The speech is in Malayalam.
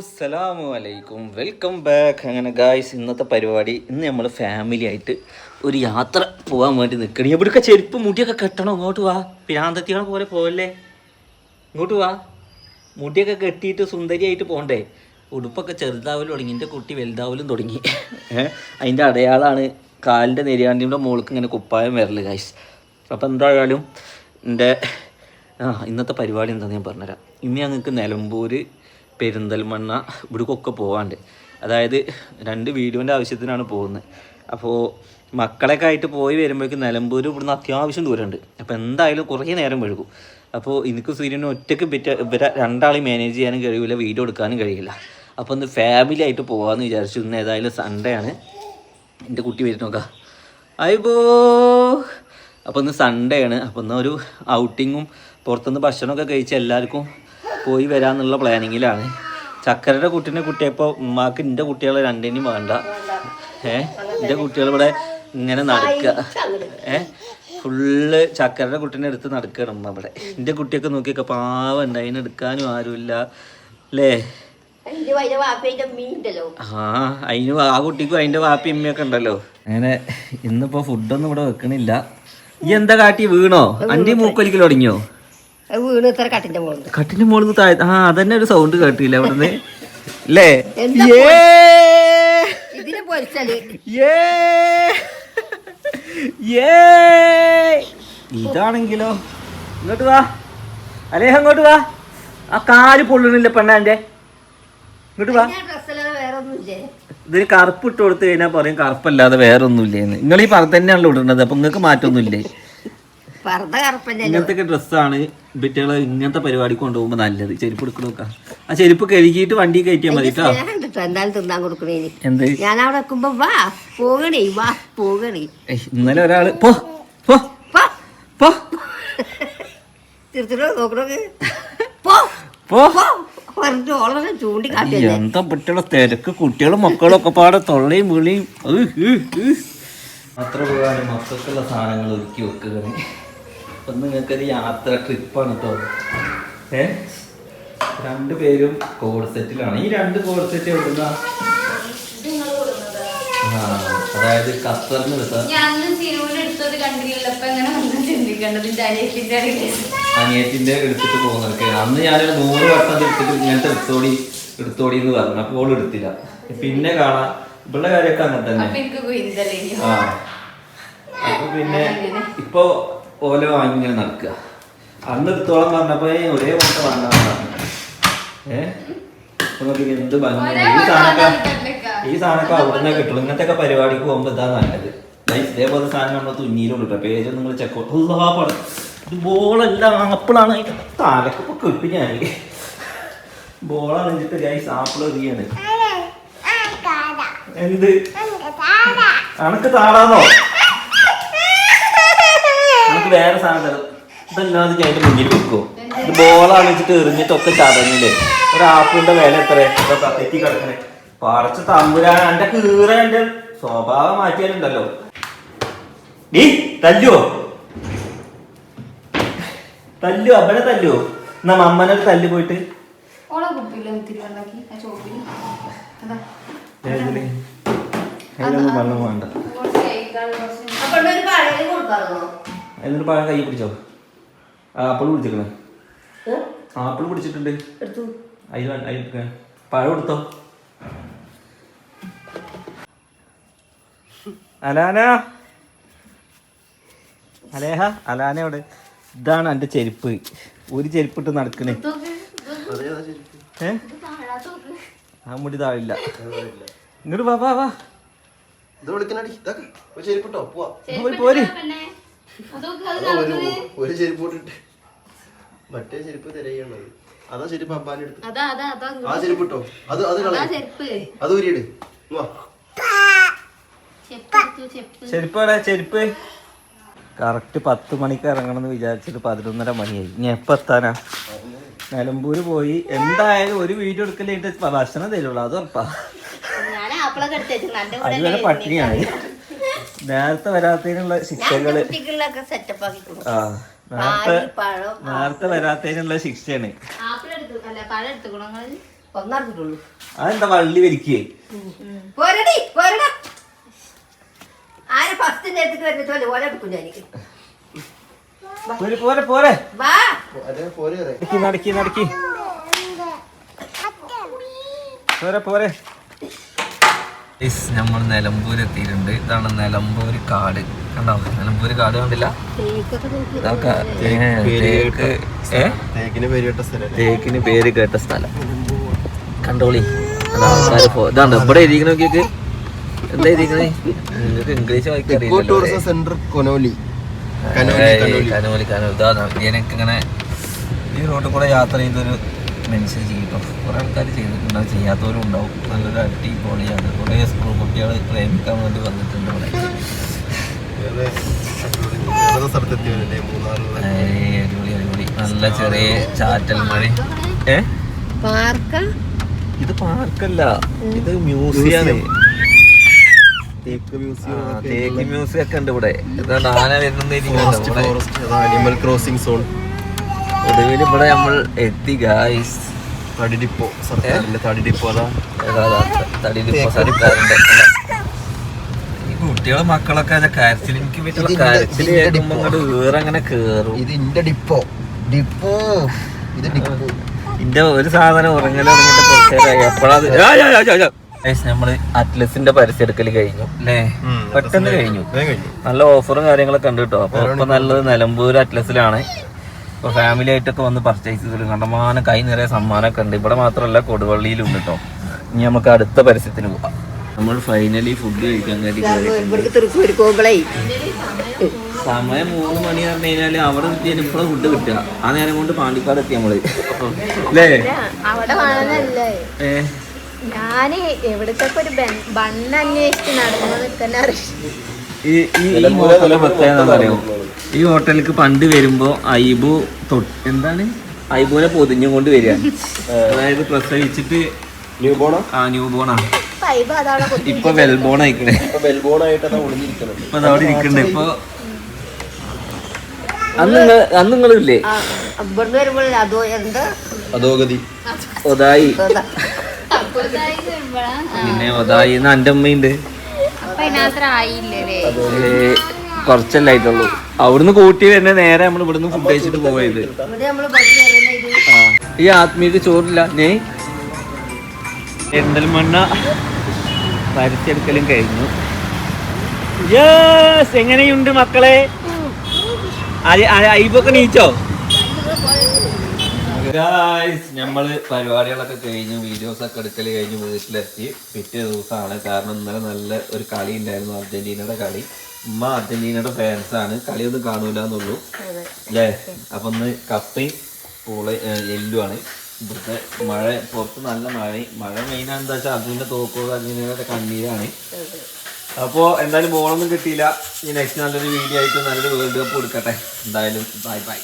അസ്സലാമു അലൈക്കും, വെൽക്കം ബാക്ക്. അങ്ങനെ ഗായ്സ്, ഇന്നത്തെ പരിപാടി ഇന്ന് നമ്മൾ ഫാമിലി ആയിട്ട് ഒരു യാത്ര പോകാൻ വേണ്ടി നിൽക്കണം. എവിടെയൊക്കെ ചെരുപ്പ് മുടിയൊക്കെ കെട്ടണം. ഇങ്ങോട്ട് വാ, പിരാന്തത്തികളെ പോലെ പോകല്ലേ. ഇങ്ങോട്ട് വാ, മുടിയൊക്കെ കെട്ടിയിട്ട് സുന്ദരിയായിട്ട് പോകണ്ടേ. ഉടുപ്പൊക്കെ ചെറുതാവലും തുടങ്ങി, എൻ്റെ കുട്ടി വലുതാവലും തുടങ്ങി. അതിൻ്റെ അടയാളമാണ് കാലിൻ്റെ നെരിയാണ്ടിയുടെ മുകൾക്ക് ഇങ്ങനെ കുപ്പായം വരല് ഗായ്സ്. അപ്പോൾ എന്തായാലും ഇന്നത്തെ പരിപാടി എന്താണെന്ന് ഞാൻ പറഞ്ഞുതരാം. ഇന്ന് ഞങ്ങൾക്ക് നിലമ്പൂർ, പെരിന്തൽമണ്ണ ഇവിടേക്കൊക്കെ പോകാണ്ട്. അതായത് 2 വീഡിയോൻ്റെ ആവശ്യത്തിനാണ് പോകുന്നത്. അപ്പോൾ മക്കളൊക്കെ ആയിട്ട് പോയി വരുമ്പോഴേക്കും നിലമ്പൂർ ഇവിടുന്ന് അത്യാവശ്യം ദൂരമുണ്ട്. അപ്പോൾ എന്തായാലും കുറേ നേരം വഴുകും. അപ്പോൾ എനിക്ക് സൂര്യനെ ഒറ്റയ്ക്ക് ഇവരെ 2 മാനേജ് ചെയ്യാനും കഴിയില്ല, വീഡിയോ എടുക്കാനും കഴിയില്ല. അപ്പോൾ ഒന്ന് ഫാമിലി ആയിട്ട് പോകാമെന്ന് വിചാരിച്ചു. ഇന്ന് ഏതായാലും സൺഡേ ആണ്. എൻ്റെ കുട്ടി വരും നോക്കാം, അയ്യോ. അപ്പോൾ ഇന്ന് സൺഡേ ആണ്. അപ്പോൾ ഇന്ന് ഒരു ഔട്ടിങ്ങും പുറത്തുനിന്ന് ഭക്ഷണമൊക്കെ കഴിച്ച് എല്ലാവർക്കും പോയി വരാമെന്നുള്ള പ്ലാനിങ്ങിലാണ്. ചക്കരയുടെ കുട്ടീനെ കുട്ടിയപ്പോൾ ഉമ്മാക്ക് എൻ്റെ കുട്ടികളെ 2 വേണ്ട. എൻ്റെ കുട്ടികൾ ഇവിടെ ഇങ്ങനെ നടക്കുക. ഫുള്ള് ചക്കരയുടെ കുട്ടീനെ എടുത്ത് നടക്കണം ഉമ്മ ഇവിടെ. എൻ്റെ കുട്ടിയൊക്കെ നോക്കിയൊക്കെ പാവം ഉണ്ട്, അതിന് എടുക്കാനും ആരുമില്ല അല്ലേ. ആ കുട്ടിക്കും അതിൻ്റെ വാപ്പി ഇമ്മയൊക്കെ ഉണ്ടല്ലോ. അങ്ങനെ ഇന്നിപ്പോൾ ഫുഡൊന്നും ഇവിടെ വെക്കണില്ല. ഈ എന്താ കാട്ടി, വീണോ? അൻ്റെ മൂക്കൊലിക്കൽ തുടങ്ങിയോ? കട്ടിന്റെ മോളിന്ന് താഴെ. അതന്നെ ഒരു സൗണ്ട് കേട്ടില്ല അവിടുന്ന് അല്ലേ. ഇതാണെങ്കിലോ, ഇങ്ങോട്ട് വാ അലേഹ, അങ്ങോട്ട് വാ. ആ കാല് പൊള്ളണില്ല പെണ്ണാൻ്റെ, ഇങ്ങോട്ട് വാ. ഇതിന് കറുപ്പ് ഇട്ട് കൊടുത്തു കഴിഞ്ഞാൽ പറയും കറുപ്പല്ലാതെ വേറെ ഒന്നുമില്ലേന്ന്. നിങ്ങൾ ഈ പറഞ്ഞ തന്നെയാണല്ലോ ഇടുന്നത്, അപ്പൊ നിങ്ങൾക്ക് മാറ്റമൊന്നുമില്ലേ. ഇങ്ങനത്തെ ഡ്രസ്സാണ് ബിറ്റുകളെ ഇങ്ങനത്തെ പരിപാടി കൊണ്ടുപോകുമ്പോ നല്ലത്. ചെരുപ്പ് എടുക്കണ നോക്കാം. ആ ചെരുപ്പ് കഴുകിയിട്ട് വണ്ടി കയറ്റിയാൽ മതി കേട്ടോ. എന്ത് ഇന്നലെ ഒരാള് പോ പോ പോ എന്താ കുട്ടികളെ തിരക്ക്, കുട്ടികളും മക്കളും ഒക്കെ പാടെ തൊള്ളയും വിളിയും. യാത്ര പോകാനും മക്കൾക്കുള്ള സാധനങ്ങൾ ഒരുക്കി വെക്കുകയാണ്. അപ്പം നിങ്ങൾക്കൊരു യാത്ര ട്രിപ്പാണ് കേട്ടോ. 2 പേരും കോഡ് സെറ്റിലാണ്. ഈ 2 കോഡ് സെറ്റ് എവിടുന്ന? അതായത് ഖത്തറിന് അനിയത്തിന്റെ എടുത്തിട്ട് പോകുന്നവർക്ക്. അന്ന് ഞാനൊരു 100 വട്ടം എടുത്തിട്ട് ഇങ്ങനത്തെ എടുത്തോടി എന്ന് പറഞ്ഞു. അപ്പോൾ ഓൾ എടുത്തില്ല. പിന്നെ കാണാം ഇവളുടെ കാര്യമൊക്കെ അങ്ങനെ തന്നെ. അപ്പൊ പിന്നെ ഇപ്പൊ ഓല വാങ്ങി ഇങ്ങനെ നടക്കുക. അന്ന് എടുത്തോളം പറഞ്ഞപ്പോ ഒരേ വട്ട വാങ്ങാൻ. എന്ത് ഭംഗി. ഈ സാധനമൊക്കെ അവിടുന്ന് കിട്ടുള്ളൂ. ഇങ്ങനത്തെ ഒക്കെ പരിപാടിക്ക് പോകുമ്പോ ഇതാ നല്ലത്. ഇതേപോലെ സാധനം നമ്മൾ തുന്നിയിലുള്ളൂ കേട്ടോ. പേജ് നിങ്ങൾ ചെക്ക് പടം. ഇത് ബോളെല്ലാം ആപ്പിളാണ്. തലക്കൊക്കെ കിട്ടി ഞാൻ. ബോളാണ് വെച്ചിട്ട് ഗൈസ് ആപ്പിൾ എറിയാണ്. എന്ത് അനക്ക് താടാന്നോ? നമുക്ക് വേറെ സാധനം തരും. ഇതല്ലാതെ ഞാൻ അതിന്റെ മുന്നിൽ വെക്കുമോ? ഇത് ബോളാണ് വെച്ചിട്ട് എറിഞ്ഞിട്ടൊക്കെ ചതഞ്ഞില്ലേ. ഒരു ആപ്പിളിന്റെ വില എത്ര തെറ്റി കിടക്കണേ. പറിച്ച് തമ്പുരാൻ എന്റെ കീറ. എന്റെ സ്വഭാവം മാറ്റിയാലുണ്ടല്ലോ. ഡീ തല്ലുവോ? തല്ലുവോ? അവിടെ തല്ലുവോ? എന്നാ അമ്മനൊരു തല്ല് പോയിട്ട്. അതിനൊന്നും വെള്ളം വേണ്ട. എന്നിട്ട് പഴം കൈ പിടിച്ചോ. ആപ്പിൾ പിടിച്ചിക്കണേ. ആപ്പിൾ പിടിച്ചിട്ടുണ്ട്. അതിൽ പഴം എടുത്തോ. അലാന, അലേഹ, അലാനയോട്. ഇതാണ് എന്റെ ചെരുപ്പ്. ഒരു ചെരുപ്പിട്ട് നടക്കണേ. ആ മുടി താഴില്ല. ഇങ്ങോട്ട് വാ വാ വാ. പോര്. ഒരു ചെരുപ്പ് ഇട്ടിട്ട് മറ്റേ ചെരുപ്പ് തിരയുള്ളത്. അതാ ചെരുപ്പ് അബ്ബാനെ എടുത്തു. ആ ചെരുപ്പ് ഇട്ടോ. അത് ഊരിയിട്. ചെരുപ്പാടാ ചെരുപ്പ്. കറക്റ്റ് 10 മണിക്ക് ഇറങ്ങണം എന്ന് വിചാരിച്ചിട്ട് 11:30 മണിയായി. ഇനി എപ്പോ എത്താനാ? നിലമ്പൂര് പോയി എന്തായാലും ഒരു വീഡിയോ എടുക്കലായിട്ട് ഭക്ഷണം തരുള്ളൂ, അത് ഉറപ്പാ. അതുവരെ പട്ടിണിയാണ്. നേരത്തെ വരാത്തതിനുള്ള ശിക്ഷകള്. നേരത്തെ വരാത്തതിനുള്ള ശിക്ഷയാണ്. ഒന്നടച്ചിട്ടുള്ളൂ. അതെന്താ വള്ളി വലിക്കേ? പോരടി പോരടാ. ആര് ഫസ്റ്റിന്റെ അടുത്ത് വരുന്നത് ഓല എടുക്കും ഞാൻ. പോരെ പോരെ വാ നടക്കി നടക്കി പോരെ പോരെ. നമ്മൾ നിലമ്പൂര് എത്തിയിട്ടുണ്ട്. ഇതാണ് നിലമ്പൂര് കാട്. കണ്ടോ? നിലമ്പൂര് കാട് കണ്ടില്ല? തേക്കിന് പേര് കേട്ട സ്ഥലം. കണ്ടോളി. ഇതാണ്ട് ഇവിടെ ഇരിക്കണ നോക്കിയൊക്കെ. എന്താ ഇരിക്കണേ? നിങ്ങൾക്ക് ഇംഗ്ലീഷ് വായിക്കറിയില്ല. കനോലി എനിക്കിങ്ങനെ ഈ റോഡിൽ കൂടെ യാത്ര ചെയ്തൊരു മെൻഷൻ ചെയ്യും. കുറെ ആൾക്കാർ ചെയ്തിട്ടുണ്ടാവും, ചെയ്യാത്തവരും ഉണ്ടാവും. നല്ലൊരു അടിപൊളിയാണ്. കുറേ സ്കൂൾ കുട്ടികൾ പ്രേമിക്കാൻ വേണ്ടി വന്നിട്ടുണ്ട് ഇവിടെ. അടിപൊളി അടിപൊളി. നല്ല ചെറിയ ചാറ്റൽ മഴ. ഇത് പാർക്കല്ല, ഇത് മ്യൂസിയാണ്. തേക്ക് മ്യൂസിയം ഒക്കെ ഉണ്ട് ഇവിടെ. ആന വരുന്ന ക്രോസിംഗ് സോൺ. ഒടുവിൽ ഇവിടെ നമ്മൾ എത്തി ഗായ്സ്. തടി ഡിപ്പോ, തടി ഡിപ്പോ. തടി ഡിപ്പോ സർക്കാരിന്റെ. ഈ കുട്ടികളെ മക്കളൊക്കെ കരച്ചിൽ, എനിക്ക് വീട്ടിലുള്ള കരച്ചിൽ കേൾക്കുമ്പോ അങ്ങോട്ട് വേറെ അങ്ങനെ കേറും. ഇത് ഇന്റെ ഡിപ്പോ ഡിപ്പോ ഇത് ഡിപ്പോ. ഇന്റെ ഒരു സാധനം ഉറങ്ങല് തുടങ്ങിയിട്ട് കുറച്ച് നേരമായി. എപ്പോഴാ നമ്മള് അറ്റ്ലസിന്റെ പരസ്യം എടുക്കല് കഴിഞ്ഞു അല്ലേ? പെട്ടെന്ന് കഴിഞ്ഞു. നല്ല ഓഫറും കാര്യങ്ങളൊക്കെ ഉണ്ട് കേട്ടോ. അപ്പൊ ഇപ്പൊ നല്ലത് നിലമ്പൂർ അറ്റ്ലസിലാണ്. ഇപ്പൊ ഫാമിലി ആയിട്ടൊക്കെ വന്ന് പർച്ചേസ് ചെയ്തിട്ട് കണ്ടമാനം കൈ നിറയെ സമ്മാനമൊക്കെ ഉണ്ട്. ഇവിടെ മാത്രമല്ല കൊടുവള്ളിയിലും ഉണ്ട് കേട്ടോ. ഇനി നമുക്ക് അടുത്ത പരസ്യത്തിന് പോവാം. നമ്മൾ ഫൈനലി ഫുഡ് കഴിക്കാൻ വേണ്ടി സമയം 3 മണി പറഞ്ഞു കഴിഞ്ഞാല് അവിടെ എത്തിയാൽ ഇപ്പോഴും ഫുഡ് കിട്ടുക. ആ നേരം കൊണ്ട് പാണ്ടിക്കാട് എത്തി നമ്മള് അല്ലേ? ഞാന് എവിടത്തെ ഒരു ബണ്ണ് അന്വേഷിച്ച് നടന്നത്. ഈ ഹോട്ടലിലെ പ്രത്യേകത അറിയോ? ഈ ഹോട്ടലിലേക്ക് പണ്ട് വരുമ്പോ ഐബു എന്താണ് ഐബുവിനെ പൊതിഞ്ഞും കൊണ്ട് വരിക. അതായത് പ്രസവിച്ചിട്ട് ന്യൂ ബോണാ. ഇപ്പൊ വെൽബോൺ ആയിക്കണേ. ഇപ്പൊ അവിടെ ഇരിക്കണ്ടേ. ഇപ്പൊ അന്ന് നിങ്ങളില്ലേ ഒതായി? പിന്നെ ഒതായി എന്റെ അമ്മയുണ്ട്. കുറച്ചല്ലായിട്ടുള്ളൂ. അവിടുന്ന് കൂട്ടി വരുന്ന നേരെ നമ്മൾ ഇവിടുന്ന് ഫുഡ് കഴിച്ചിട്ട് പോയത്. ഈ ആത്മീയക്ക് ചോറില്ല. പെരിന്തൽമണ്ണ പരസ്യെടുക്കലും കഴിഞ്ഞു. യെസ്, എങ്ങനെയുണ്ട് മക്കളെ? ഐബൊക്കെ നീച്ചോ? നമ്മള് പരിപാടികളൊക്കെ കഴിഞ്ഞു, വീഡിയോസ് ഒക്കെ എടുക്കല് കഴിഞ്ഞ് വീട്ടിലെത്തി. പിറ്റേ ദിവസമാണ്. കാരണം ഇന്നലെ നല്ല ഒരു കളി ഉണ്ടായിരുന്നു, അർജന്റീനയുടെ കളി. ഉമ്മ അർജന്റീനയുടെ ഫാൻസാണ്. കളിയൊന്നും കാണൂല എന്നുള്ളൂ അല്ലേ? അപ്പൊ ഒന്ന് കപ്പയും എല്ലുമാണ്. ഇവിടുത്തെ മഴ, പുറത്ത് നല്ല മഴ മെയിനാണ്. എന്താ വെച്ചാൽ അർജന്റീന തോക്കുക, അർജന്റീനയുടെ കണ്ണീരാണ്. അപ്പോൾ എന്തായാലും ബോളൊന്നും കിട്ടിയില്ല. ഈ നെക്സ്റ്റ് നല്ലൊരു വീഡിയോ ആയിട്ട് നല്ലൊരു വേൾഡ് കപ്പ് കൊടുക്കട്ടെ. എന്തായാലും ബൈ ബൈ.